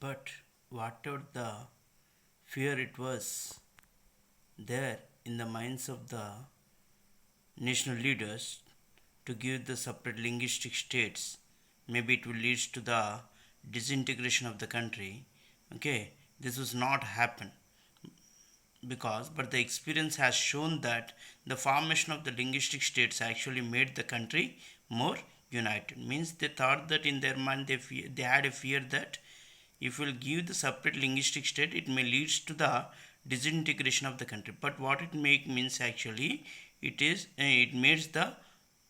But whatever the fear it was there in the minds of the national leaders to give the separate linguistic states, maybe it will lead to the disintegration of the country. Okay, this was not happen because but the experience has shown that the formation of the linguistic states actually made the country more united. Means they thought that in their mind they had a fear that if we'll give the separate linguistic state it may lead to the disintegration of the country, but what it make means actually it makes the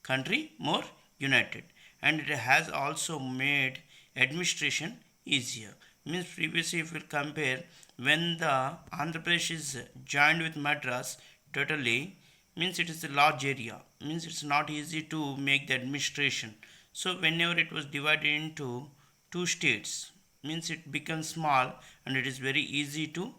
country more united, and it has also made administration easier. Means previously if we compare when the Andhra Pradesh is joined with Madras totally, means it is a large area, means it's not easy to make the administration. So whenever it was divided into two states, means it becomes small and it is very easy to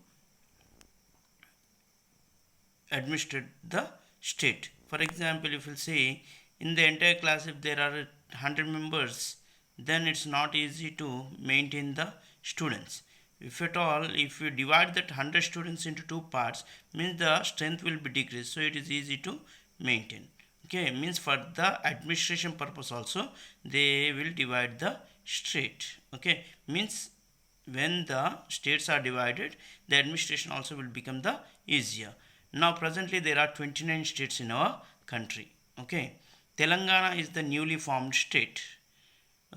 administer the state. For example, if you say in the entire class if there are 100 members, then it's not easy to maintain the students. If at all, if you divide that 100 students into two parts, means the strength will be decreased, so it is easy to maintain. Okay, means for the administration purpose also they will divide the state. Okay, means when the states are divided, the administration also will become the easier. Now presently there are 29 states in our country. Okay, Telangana is the newly formed state.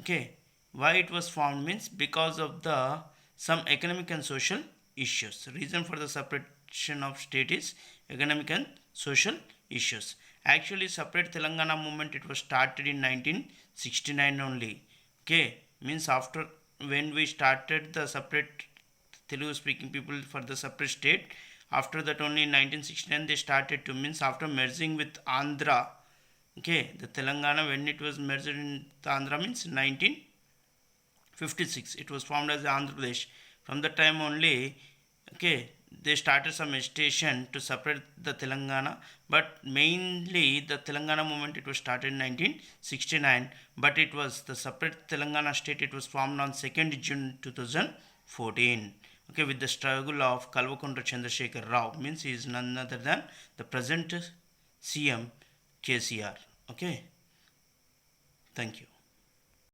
Okay, why it was formed means because of the some economic and social issues. Reason for the separation of state is economic and social issues. Actually separate Telangana movement it was started in 1969 only. Okay, means after when we started the separate Telugu speaking people for the separate state, after that only in 1969 they started to, means after merging with Andhra. Okay, the Telangana when it was merged in Andhra means 1956 it was formed as Andhra Pradesh. From the time only, okay, they started some agitation to separate the Telangana, but mainly the Telangana movement it was started in 1969, but it was the separate Telangana state it was formed on 2nd June 2014. Okay, with the struggle of Kalvakonda Chandrasekhar Rao, means he is none other than the present CM KCR. Okay, thank you.